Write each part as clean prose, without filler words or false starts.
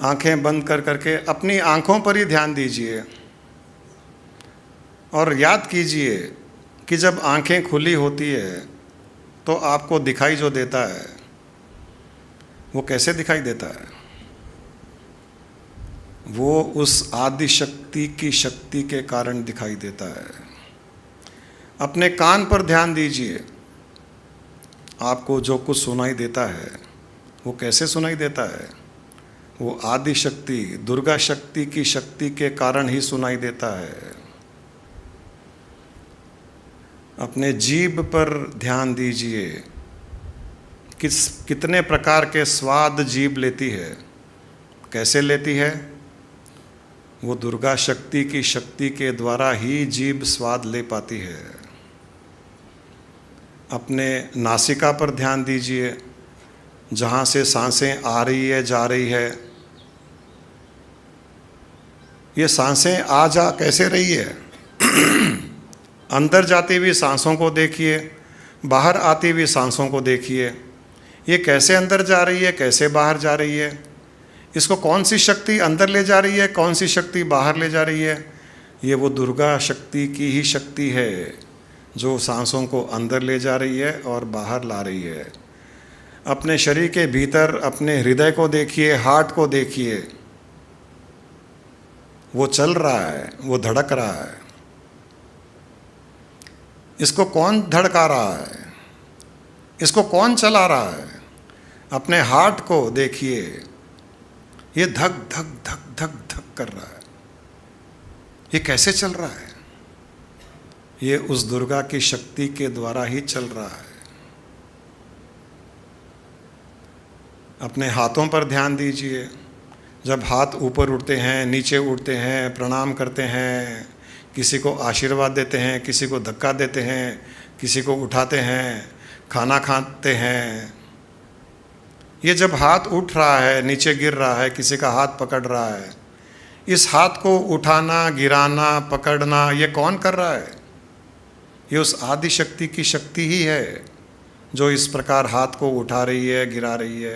आंखें बंद कर करके अपनी आंखों पर ही ध्यान दीजिए और याद कीजिए कि जब आंखें खुली होती है तो आपको दिखाई जो देता है वो कैसे दिखाई देता है? वो उस आदि शक्ति की शक्ति के कारण दिखाई देता है। अपने कान पर ध्यान दीजिए, आपको जो कुछ सुनाई देता है वो कैसे सुनाई देता है? वो आदि शक्ति दुर्गा शक्ति की शक्ति के कारण ही सुनाई देता है। अपने जीभ पर ध्यान दीजिए, कितने प्रकार के स्वाद जीभ लेती है, कैसे लेती है? वो दुर्गा शक्ति की शक्ति के द्वारा ही जीभ स्वाद ले पाती है। अपने नासिका पर ध्यान दीजिए, जहाँ से सांसें आ रही है जा रही है, ये सांसें आ जा कैसे रही है? अंदर जाती हुई सांसों को देखिए, बाहर आती हुई सांसों को देखिए। ये कैसे अंदर जा रही है, कैसे बाहर जा रही है? इसको कौन सी शक्ति अंदर ले जा रही है, कौन सी शक्ति बाहर ले जा रही है? ये वो दुर्गा शक्ति की ही शक्ति है जो सांसों को अंदर ले जा रही है और बाहर ला रही है। अपने शरीर के भीतर अपने हृदय को देखिए, हार्ट को देखिए, वो चल रहा है, वो धड़क रहा है। इसको कौन धड़का रहा है? इसको कौन चला रहा है? अपने हार्ट को देखिए, ये धक धक धक धक धक कर रहा है। ये कैसे चल रहा है? ये उस दुर्गा की शक्ति के द्वारा ही चल रहा है। अपने हाथों पर ध्यान दीजिए, जब हाथ ऊपर उठते हैं, नीचे उठते हैं, प्रणाम करते हैं, किसी को आशीर्वाद देते हैं, किसी को धक्का देते हैं, किसी को उठाते हैं, खाना खाते हैं, ये जब हाथ उठ रहा है, नीचे गिर रहा है, किसी का हाथ पकड़ रहा है, इस हाथ को उठाना, गिराना, पकड़ना, ये कौन कर रहा है? ये उस आदि शक्ति की शक्ति ही है जो इस प्रकार हाथ को उठा रही है, गिरा रही है,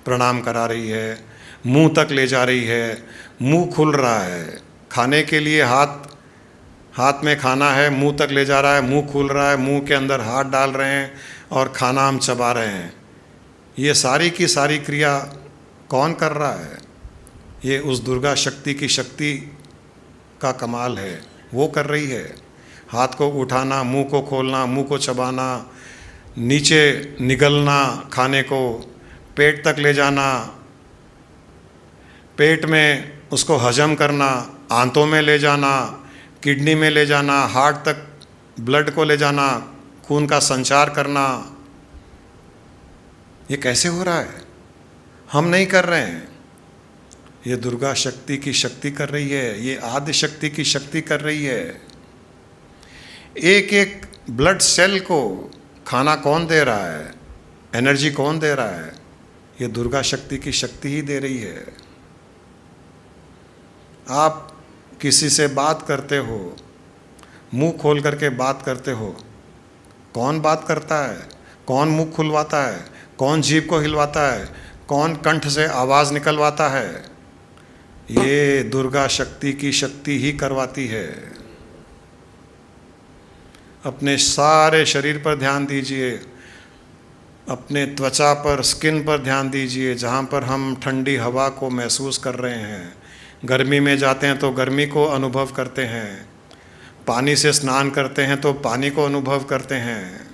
प्रणाम करा रही है, मुंह तक ले जा रही है। मुंह खुल रहा है, खाने के लिए हाथ में खाना है, मुंह तक ले जा रहा है, मुंह खुल रहा है, मुंह के अंदर हाथ डाल रहे हैं और खाना हम चबा रहे हैं। ये सारी की सारी क्रिया कौन कर रहा है? ये उस दुर्गा शक्ति की शक्ति का कमाल है, वो कर रही है। हाथ को उठाना, मुंह को खोलना, मुंह को चबाना, नीचे निगलना, खाने को पेट तक ले जाना, पेट में उसको हजम करना, आंतों में ले जाना, किडनी में ले जाना, हार्ट तक ब्लड को ले जाना, खून का संचार करना। ये कैसे हो रहा है? हम नहीं कर रहे हैं, ये दुर्गा शक्ति की शक्ति कर रही है, ये आदि शक्ति की शक्ति कर रही है। एक एक ब्लड सेल को खाना कौन दे रहा है, एनर्जी कौन दे रहा है? ये दुर्गा शक्ति की शक्ति ही दे रही है। आप किसी से बात करते हो, मुंह खोल करके बात करते हो, कौन बात करता है? कौन मुंह खुलवाता है? कौन जीभ को हिलवाता है? कौन कंठ से आवाज़ निकलवाता है? ये दुर्गा शक्ति की शक्ति ही करवाती है। अपने सारे शरीर पर ध्यान दीजिए, अपने त्वचा पर, स्किन पर ध्यान दीजिए, जहाँ पर हम ठंडी हवा को महसूस कर रहे हैं। गर्मी में जाते हैं तो गर्मी को अनुभव करते हैं, पानी से स्नान करते हैं तो पानी को अनुभव करते हैं।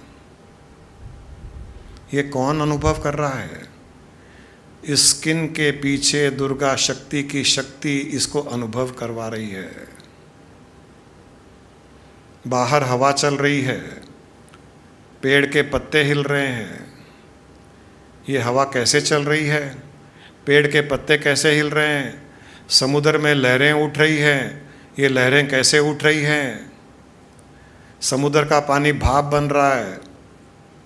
ये कौन अनुभव कर रहा है? स्किन के पीछे दुर्गा शक्ति की शक्ति इसको अनुभव करवा रही है। बाहर हवा चल रही है, पेड़ के पत्ते हिल रहे हैं। ये हवा कैसे चल रही है? पेड़ के पत्ते कैसे हिल रहे हैं? समुद्र में लहरें उठ रही हैं, ये लहरें कैसे उठ रही हैं? समुद्र का पानी भाप बन रहा है,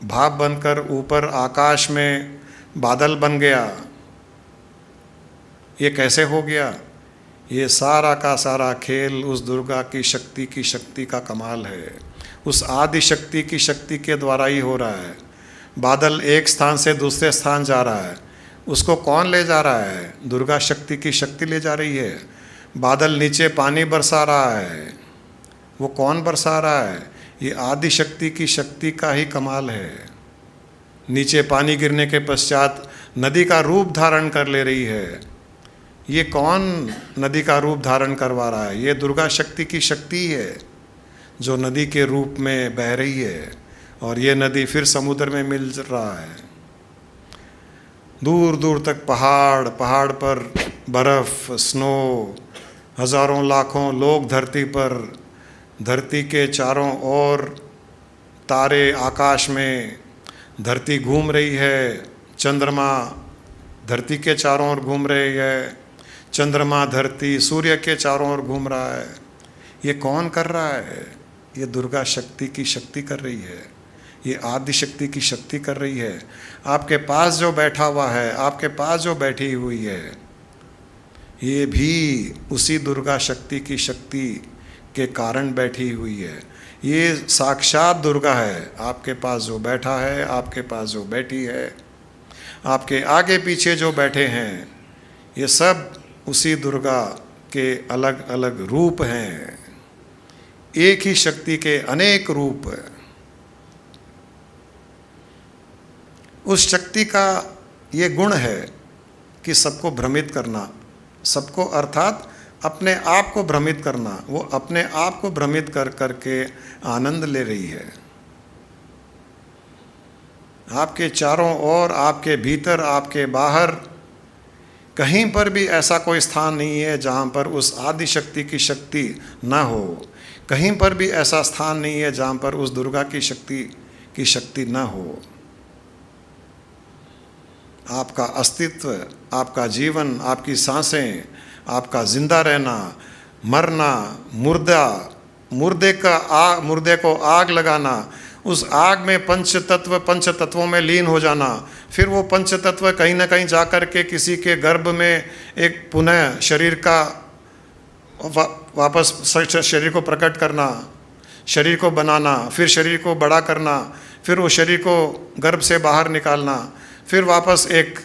भाप बनकर ऊपर आकाश में बादल बन गया। ये कैसे हो गया? ये सारा का सारा खेल उस दुर्गा की शक्ति का कमाल है। उस आदि शक्ति की शक्ति के द्वारा ही हो रहा है। बादल एक स्थान से दूसरे स्थान जा रहा है, उसको कौन ले जा रहा है? दुर्गा शक्ति की शक्ति ले जा रही है। बादल नीचे पानी बरसा रहा है, वो कौन बरसा रहा है? ये आदि शक्ति की शक्ति का ही कमाल है। नीचे पानी गिरने के पश्चात नदी का रूप धारण कर ले रही है। ये कौन नदी का रूप धारण करवा रहा है? ये दुर्गा शक्ति की शक्ति है जो नदी के रूप में बह रही है, और ये नदी फिर समुद्र में मिल रहा है। दूर दूर तक पहाड़, पहाड़ पर बर्फ़, स्नो, हज़ारों लाखों लोग धरती पर, धरती के चारों ओर तारे आकाश में, धरती घूम रही है, चंद्रमा धरती के चारों ओर घूम रही है, चंद्रमा धरती सूर्य के चारों ओर घूम रहा है। ये कौन कर रहा है? ये दुर्गा शक्ति की शक्ति कर रही है, ये आदि शक्ति की शक्ति कर रही है। आपके पास जो बैठा हुआ है, आपके पास जो बैठी हुई है, ये भी उसी दुर्गा शक्ति की शक्ति के कारण बैठी हुई है। ये साक्षात दुर्गा है। आपके पास जो बैठा है, आपके पास जो बैठी है, आपके आगे पीछे जो बैठे हैं, ये सब उसी दुर्गा के अलग अलग रूप हैं। एक ही शक्ति के अनेक रूप हैं। उस शक्ति का ये गुण है कि सबको भ्रमित करना, सबको अर्थात अपने आप को भ्रमित करना। वो अपने आप को भ्रमित कर करके आनंद ले रही है। आपके चारों ओर, आपके भीतर, आपके बाहर, कहीं पर भी ऐसा कोई स्थान नहीं है जहाँ पर उस आदि शक्ति की शक्ति न हो। कहीं पर भी ऐसा स्थान नहीं है जहाँ पर उस दुर्गा की शक्ति न हो। आपका अस्तित्व, आपका जीवन, आपकी सांसें, आपका जिंदा रहना, मरना, मुर्दे को आग लगाना, उस आग में पंच तत्वों में लीन हो जाना, फिर वो पंच तत्व कहीं ना कहीं जा कर के किसी के गर्भ में एक पुनः शरीर का वापस शरीर को प्रकट करना, शरीर को बनाना, फिर शरीर को बड़ा करना, फिर वो शरीर को गर्भ से बाहर निकालना, फिर वापस एक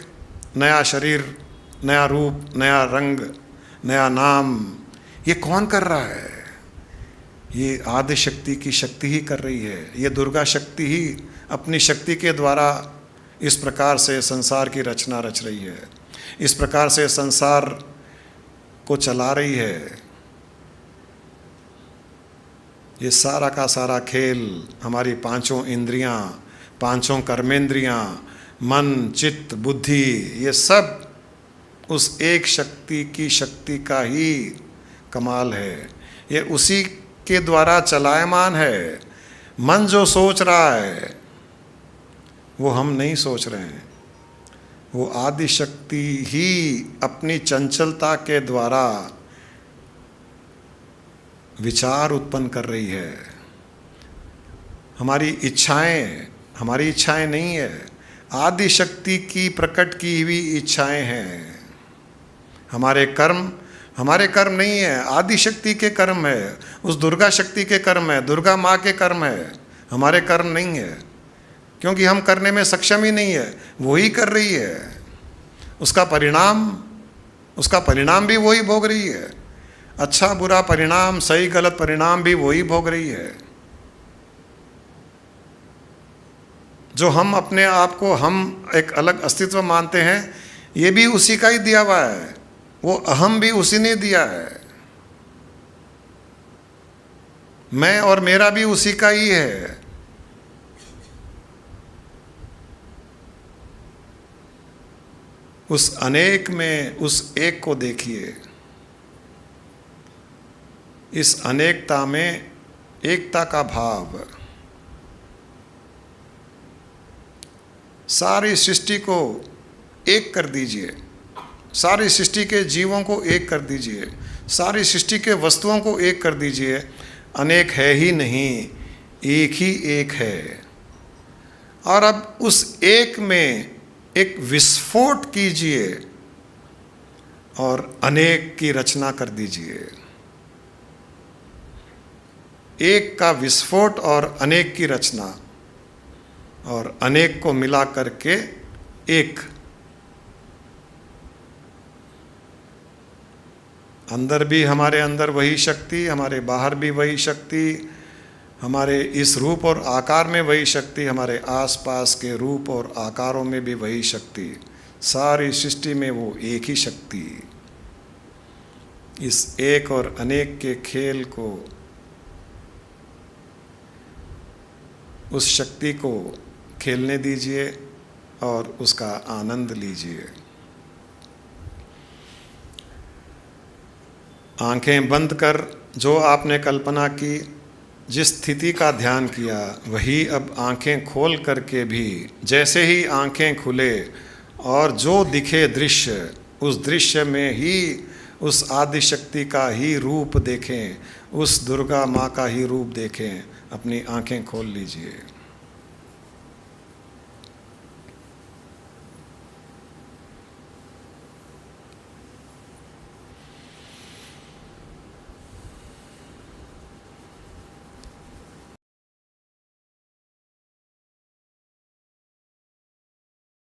नया शरीर, नया रूप, नया रंग, नया नाम। ये कौन कर रहा है? ये आदि शक्ति की शक्ति ही कर रही है। ये दुर्गा शक्ति ही अपनी शक्ति के द्वारा इस प्रकार से संसार की रचना रच रही है, इस प्रकार से संसार को चला रही है। ये सारा का सारा खेल हमारी पांचों इंद्रियां, पांचों कर्मेंद्रियां, मन, चित्त, बुद्धि, ये सब उस एक शक्ति की शक्ति का ही कमाल है। ये उसी के द्वारा चलायमान है। मन जो सोच रहा है वो हम नहीं सोच रहे हैं, वो आदि शक्ति ही अपनी चंचलता के द्वारा विचार उत्पन्न कर रही है। हमारी इच्छाएं नहीं है, आदि शक्ति की प्रकट की हुई इच्छाएं हैं। हमारे कर्म नहीं है, आदि शक्ति के कर्म है, उस दुर्गा शक्ति के कर्म है, दुर्गा माँ के कर्म है। हमारे कर्म नहीं है, क्योंकि हम करने में सक्षम ही नहीं है। वो ही कर रही है, उसका परिणाम भी वही भोग रही है। अच्छा बुरा परिणाम, सही गलत परिणाम भी वही भोग रही है। जो हम अपने आप को हम एक अलग अस्तित्व मानते हैं, ये भी उसी का ही दिया हुआ है। वो अहम भी उसी ने दिया है। मैं और मेरा भी उसी का ही है। उस अनेक में उस एक को देखिए। इस अनेकता में एकता का भाव। सारी सृष्टि को एक कर दीजिए, सारी सृष्टि के जीवों को एक कर दीजिए, सारी सृष्टि के वस्तुओं को एक कर दीजिए। अनेक है ही नहीं, एक ही एक है। और अब उस एक में एक विस्फोट कीजिए और अनेक की रचना कर दीजिए। एक का विस्फोट और अनेक की रचना, और अनेक को मिला करके एक। अंदर भी हमारे अंदर वही शक्ति, हमारे बाहर भी वही शक्ति, हमारे इस रूप और आकार में वही शक्ति, हमारे आसपास के रूप और आकारों में भी वही शक्ति, सारी सृष्टि में वो एक ही शक्ति। इस एक और अनेक के खेल को, उस शक्ति को खेलने दीजिए और उसका आनंद लीजिए। आंखें बंद कर जो आपने कल्पना की, जिस स्थिति का ध्यान किया, वही अब आंखें खोल करके भी जैसे ही आंखें खुले और जो दिखे दृश्य, उस दृश्य में ही उस आदि शक्ति का ही रूप देखें, उस दुर्गा माँ का ही रूप देखें। अपनी आंखें खोल लीजिए।